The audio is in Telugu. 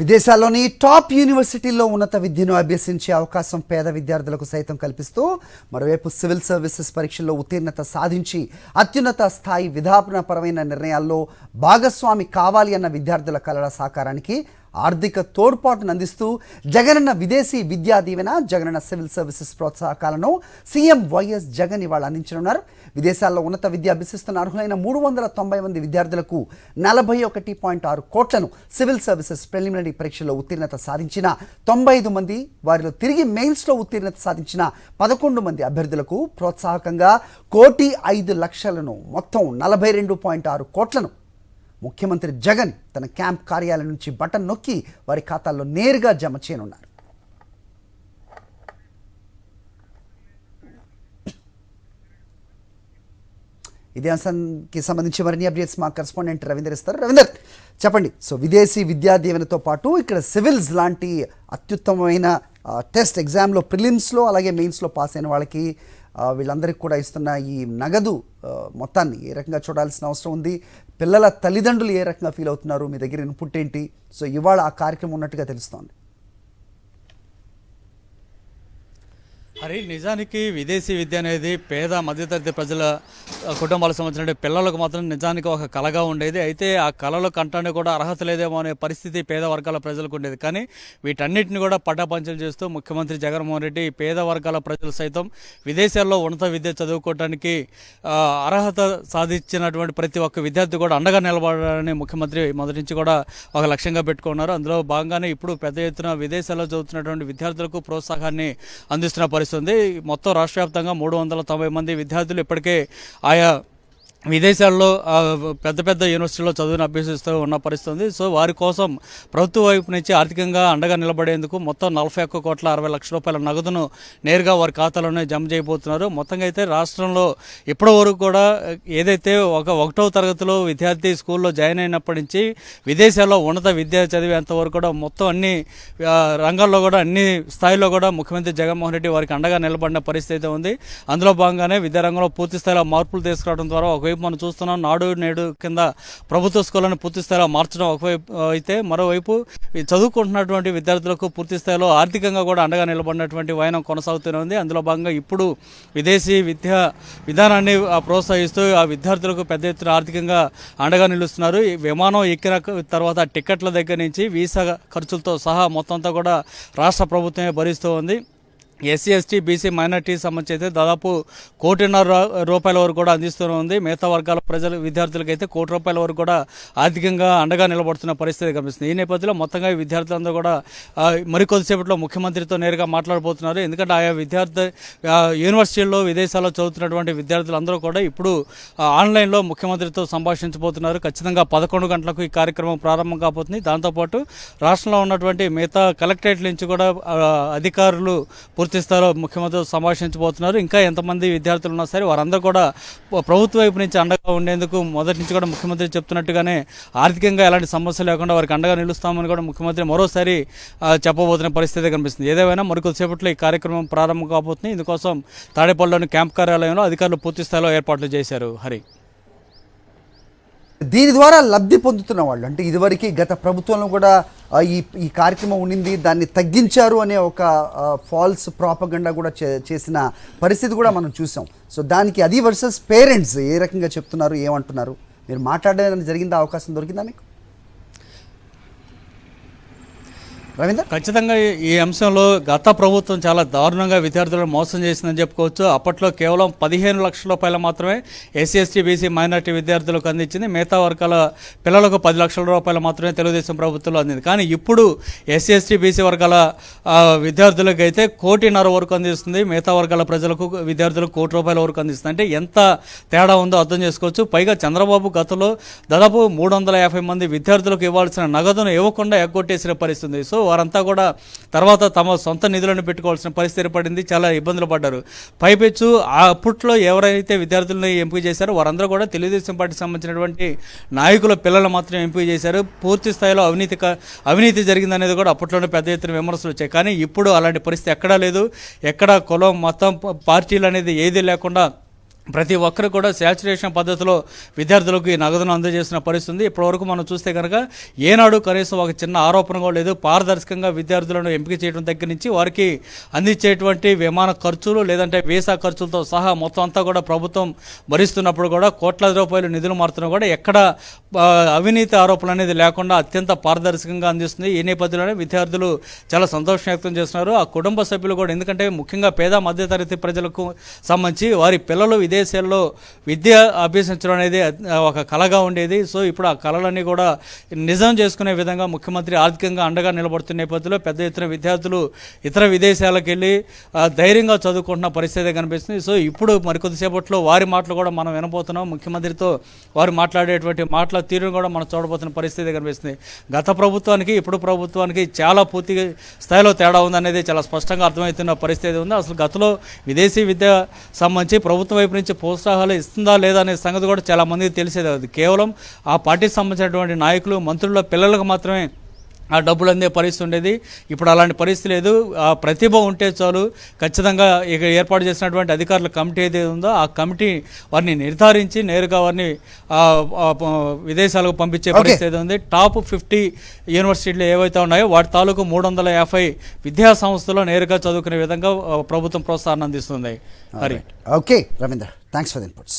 విదేశాల్లోని టాప్ యూనివర్సిటీల్లో ఉన్నత విద్యను అభ్యసించే అవకాశం పేద విద్యార్థులకు సైతం కల్పిస్తూ మరోవైపు సివిల్ సర్వీసెస్ పరీక్షల్లో ఉత్తీర్ణత సాధించి అత్యున్నత స్థాయి విధానపరమైన నిర్ణయాల్లో భాగస్వామి కావాలి అన్న విద్యార్థుల కలల సాకారానికి ఆర్థిక తోడ్పాటును అందిస్తూ జగనన్న విదేశీ విద్యా దీవెన, జగనన్న సివిల్ సర్వీసెస్ ప్రోత్సాహకాలను సీఎం వైఎస్ జగన్ ఇవాళ అందించనున్నారు. విదేశాల్లో ఉన్నత విద్య అభ్యసిస్తున్న అర్హులైన 390 మంది విద్యార్థులకు 41.6 కోట్లను సివిల్ సర్వీసెస్ ప్రిలిమినరీ పరీక్షల్లో ఉత్తీర్ణత సాధించిన 95 మంది, వారిలో తిరిగి మెయిన్స్లో ఉత్తీర్ణత సాధించిన 11 మంది అభ్యర్థులకు ప్రోత్సాహకంగా 1,05,00,000ను మొత్తం 42.6 కోట్లను ముఖ్యమంత్రి జగన్ తన క్యాంప్ కార్యాలయం నుంచి బటన్ నొక్కి వారి ఖాతాల్లో నేరుగా జమ చేయనున్నారు. ఇదే అంశానికి సంబంధించి మరిన్ని అప్డేట్స్ మా కరెస్పాండెంట్ రవీందర్ ఇస్తారు. రవీందర్, చెప్పండి. సో విదేశీ విద్యా దీవెనతో పాటు ఇక్కడ సివిల్స్ లాంటి అత్యుత్తమమైన టెస్ట్ ఎగ్జామ్లో ప్రిలిమ్స్లో అలాగే మెయిన్స్లో పాస్ అయిన వాళ్ళకి వీళ్ళందరికీ కూడా ఇస్తున్న ఈ నగదు మొత్తాన్ని ఏ రకంగా చూడాల్సిన అవసరం ఉంది, పిల్లల తల్లిదండ్రులు ఏ రకంగా ఫీల్ అవుతున్నారు, మీ దగ్గర ఇన్పుట్ ఏంటి? సో ఇవాళ ఆ కార్యక్రమం ఉన్నట్టుగా తెలుస్తోంది. హరి, నిజానికి విదేశీ విద్య అనేది పేద మధ్యతరగతి ప్రజల కుటుంబాలకు సంబంధించిన పిల్లలకు మాత్రం నిజానికి ఒక కళగా ఉండేది. అయితే ఆ కళలు కంటానికి కూడా అర్హత లేదేమో అనే పరిస్థితి పేద వర్గాల ప్రజలకు ఉండేది. కానీ వీటన్నిటిని కూడా పటాపంచలు చేస్తూ ముఖ్యమంత్రి జగన్మోహన్ రెడ్డి పేద వర్గాల ప్రజలు సైతం విదేశాల్లో ఉన్నత విద్య చదువుకోవడానికి అర్హత సాధించినటువంటి ప్రతి ఒక్క విద్యార్థి కూడా అండగా నిలబడాలని ముఖ్యమంత్రి మొదటి నుంచి కూడా ఒక లక్ష్యంగా పెట్టుకున్నారు. అందులో భాగంగానే ఇప్పుడు పెద్ద ఎత్తున విదేశాల్లో చదువుతున్నటువంటి విద్యార్థులకు ప్రోత్సాహాన్ని అందిస్తున్న పరిస్థితి. మొత్తం రాష్ట్ర వ్యాప్తంగా 390 మంది విద్యార్థులు ఇప్పటికే ఆయా విదేశాల్లో పెద్ద పెద్ద యూనివర్సిటీలో చదువును అభ్యసిస్తూ ఉన్న పరిస్థితి ఉంది. సో వారి కోసం ప్రభుత్వ వైపు నుంచి ఆర్థికంగా అండగా నిలబడేందుకు మొత్తం 41,60,00,000 రూపాయల నగదును నేరుగా వారి ఖాతాలోనే జమ చేయబోతున్నారు. మొత్తంగా అయితే రాష్ట్రంలో ఇప్పటి వరకు కూడా ఏదైతే ఒకటవ తరగతిలో విద్యార్థి స్కూల్లో జాయిన్ అయినప్పటి నుంచి విదేశాల్లో ఉన్నత విద్య చదివేంత వరకు కూడా మొత్తం అన్ని రంగాల్లో కూడా అన్ని స్థాయిలో కూడా ముఖ్యమంత్రి జగన్మోహన్ రెడ్డి వారికి అండగా నిలబడిన పరిస్థితి ఉంది. అందులో భాగంగానే విద్యారంగంలో పూర్తి స్థాయిలో మార్పులు తీసుకురావడం ద్వారా ఒకవైపు మనం చూస్తున్నాం, నాడు నేడు కింద ప్రభుత్వ స్కూళ్ళను పూర్తి స్థాయిలో మార్చడం ఒకవైపు అయితే, మరోవైపు చదువుకుంటున్నటువంటి విద్యార్థులకు పూర్తి స్థాయిలో ఆర్థికంగా కూడా అండగా నిలబడినటువంటి వైనం కొనసాగుతూనే ఉంది. అందులో భాగంగా ఇప్పుడు విదేశీ విద్యా విధానాన్ని ప్రోత్సహిస్తూ ఆ విద్యార్థులకు పెద్ద ఎత్తున ఆర్థికంగా అండగా నిలుస్తున్నారు. ఈ విమానం ఎక్కిన తర్వాత టికెట్ల దగ్గర నుంచి వీసా ఖర్చులతో సహా మొత్తం అంతా కూడా రాష్ట్ర ప్రభుత్వమే భరిస్తూ ఉంది. ఎస్సీ, ఎస్టీ, బీసీ, మైనార్టీకి సంబంధించి అయితే దాదాపు 1,50,00,000 రూపాయల వరకు కూడా అందిస్తూనే ఉంది. మిగతా వర్గాల విద్యార్థులకు అయితే 1,00,00,000 రూపాయల వరకు కూడా ఆర్థికంగా అండగా నిలబడుతున్న పరిస్థితి కనిపిస్తుంది. ఈ నేపథ్యంలో మొత్తంగా ఈ విద్యార్థులందరూ కూడా మరికొద్దిసేపట్లో ముఖ్యమంత్రితో నేరుగా మాట్లాడబోతున్నారు. ఎందుకంటే ఆయా యూనివర్సిటీల్లో విదేశాల్లో చదువుతున్నటువంటి విద్యార్థులందరూ కూడా ఇప్పుడు ఆన్లైన్లో ముఖ్యమంత్రితో సంభాషించబోతున్నారు. ఖచ్చితంగా 11 గంటలకు ఈ కార్యక్రమం ప్రారంభం కాబోతుంది. దాంతోపాటు రాష్ట్రంలో ఉన్నటువంటి మిగతా కలెక్టరేట్ల నుంచి కూడా అధికారులు పూర్తి స్థాయిలో ముఖ్యమంత్రితో సంభాషించబోతున్నారు. ఇంకా ఎంతమంది విద్యార్థులు ఉన్నా సరే వారందరూ కూడా ప్రభుత్వ వైపు నుంచి అండగా ఉండేందుకు మొదటి నుంచి కూడా ముఖ్యమంత్రి చెప్తున్నట్టుగానే ఆర్థికంగా ఎలాంటి సమస్య లేకుండా వారికి అండగా నిలుస్తామని కూడా ముఖ్యమంత్రి మరోసారి చెప్పబోతున్న పరిస్థితి కనిపిస్తుంది. ఏదేమైనా మరికొద్దిసేపట్లో ఈ కార్యక్రమం ప్రారంభం కాబోతుంది. ఇందుకోసం తాడేపల్లిలోని క్యాంప్ కార్యాలయంలో అధికారులు పూర్తి స్థాయిలో ఏర్పాట్లు చేశారు. హరి, దీని ద్వారా లబ్ధి పొందుతున్న వాళ్ళు అంటే ఇదివరకు గత ప్రభుత్వంలో కూడా ఈ కార్యక్రమం ఉండింది, దాన్ని తగ్గించారు అనే ఒక ఫాల్స్ ప్రాపగండా కూడా చేసిన పరిస్థితి కూడా మనం చూసాం. సో దానికి అది వర్సెస్ పేరెంట్స్ ఏ రకంగా చెప్తున్నారు, ఏమంటున్నారు? మీరు మాట్లాడడానికి జరిగిందా, అవకాశం దొరికిందా మీకు? రవీందర్, ఖచ్చితంగా ఈ అంశంలో గత ప్రభుత్వం చాలా దారుణంగా విద్యార్థులను మోసం చేసిందని చెప్పుకోవచ్చు. అప్పట్లో కేవలం 15 లక్షల రూపాయలు మాత్రమే ఎస్సీ, ఎస్టీ, బీసీ, మైనార్టీ విద్యార్థులకు అందించింది. మిగతా వర్గాల పిల్లలకు 10 లక్షల రూపాయలు మాత్రమే తెలుగుదేశం ప్రభుత్వంలో అందింది. కానీ ఇప్పుడు ఎస్సీ, ఎస్టీ, బీసీ వర్గాల విద్యార్థులకు అయితే 1,50,00,000 వరకు అందిస్తుంది. మిగతా వర్గాల విద్యార్థులకు 1,00,00,000 రూపాయల వరకు అందిస్తుంది. అంటే ఎంత తేడా ఉందో అర్థం చేసుకోవచ్చు. పైగా చంద్రబాబు గతంలో దాదాపు 350 మంది విద్యార్థులకు ఇవ్వాల్సిన నగదును ఇవ్వకుండా ఎగ్గొట్టేసిన పరిస్థితి. సో వారంతా కూడా తర్వాత తమ సొంత నిధులను పెట్టుకోవాల్సిన పరిస్థితి ఏర్పడింది. చాలా ఇబ్బందులు పడ్డారు. పైపెచ్చు అప్పట్లో ఎవరైతే విద్యార్థులను ఎంపిక చేశారో వారందరూ కూడా తెలుగుదేశం పార్టీకి సంబంధించినటువంటి నాయకుల పిల్లలు మాత్రం ఎంపిక చేశారు. పూర్తి స్థాయిలో అవినీతి జరిగిందనేది కూడా అప్పట్లోనే పెద్ద ఎత్తున విమర్శలు వచ్చాయి. కానీ ఇప్పుడు అలాంటి పరిస్థితి ఎక్కడా లేదు. ఎక్కడ కులం, మతం, పార్టీలు అనేది ఏది లేకుండా ప్రతి ఒక్కరు కూడా శాచురేషన్ పద్ధతిలో విద్యార్థులకు ఈ నగదును అందజేసిన పరిస్థితి ఉంది. ఇప్పటివరకు మనం చూస్తే కనుక ఏనాడు కనీసం ఒక చిన్న ఆరోపణ కూడా లేదు. పారదర్శకంగా విద్యార్థులను ఎంపిక చేయడం దగ్గర నుంచి వారికి అందించేటువంటి విమాన ఖర్చులు లేదంటే వీసా ఖర్చులతో సహా మొత్తం అంతా కూడా ప్రభుత్వం భరిస్తున్నప్పుడు కూడా కోట్లాది రూపాయలు నిధులు మారుతున్నా కూడా ఎక్కడ అవినీతి ఆరోపణలు అనేది లేకుండా అత్యంత పారదర్శకంగా అందిస్తుంది. ఈ నేపథ్యంలోనే విద్యార్థులు చాలా సంతోషం వ్యక్తం చేస్తున్నారు. ఆ కుటుంబ సభ్యులు కూడా, ఎందుకంటే ముఖ్యంగా పేద మధ్యతరగతి ప్రజలకు సంబంధించి వారి పిల్లలు విదేశాల్లో విద్య అభ్యసించడం అనేది ఒక కళగా ఉండేది. సో ఇప్పుడు ఆ కళలన్నీ కూడా నిజం చేసుకునే విధంగా ముఖ్యమంత్రి ఆర్థికంగా అండగా నిలబడుతున్న నేపథ్యంలో పెద్ద ఎత్తున విద్యార్థులు ఇతర విదేశాలకు వెళ్ళి ధైర్యంగా చదువుకుంటున్న పరిస్థితి కనిపిస్తుంది. సో ఇప్పుడు మరికొద్దిసేపట్లో వారి మాటలు కూడా మనం వినబోతున్నాం. ముఖ్యమంత్రితో వారు మాట్లాడేటువంటి మాటల తీరును కూడా మనం చూడబోతున్న పరిస్థితి కనిపిస్తుంది. గత ప్రభుత్వానికి ఇప్పుడు ప్రభుత్వానికి చాలా పూర్తి స్థాయిలో తేడా ఉందనేది చాలా స్పష్టంగా అర్థమవుతున్న పరిస్థితి ఉంది. అసలు గతంలో విదేశీ విద్య సంబంధించి ప్రభుత్వం వైపు నుంచి ప్రోత్సాహాలు ఇస్తుందా లేదా అనే సంగతి కూడా చాలా మందికి తెలిసేది. అది కేవలం ఆ పార్టీకి సంబంధించినటువంటి నాయకులు, మంత్రుల పిల్లలకు మాత్రమే ఆ డబ్బులు అందే పరిస్థితి ఉండేది. ఇప్పుడు అలాంటి పరిస్థితి లేదు. ఆ ప్రతిభ ఉంటే చాలు, ఖచ్చితంగా ఇక ఏర్పాటు చేసినటువంటి అధికారుల కమిటీ ఏదైతే ఉందో ఆ కమిటీ వారిని నిర్ధారించి నేరుగా వారిని విదేశాలకు పంపించే పరిస్థితి ఉంది. టాప్ 50 యూనివర్సిటీలు ఏవైతే ఉన్నాయో వాటి తాలూకు 350 విద్యా సంస్థలో నేరుగా చదువుకునే విధంగా ప్రభుత్వం ప్రోత్సాహాన్ని అందిస్తుంది. Okay Ravindra, thanks for the inputs.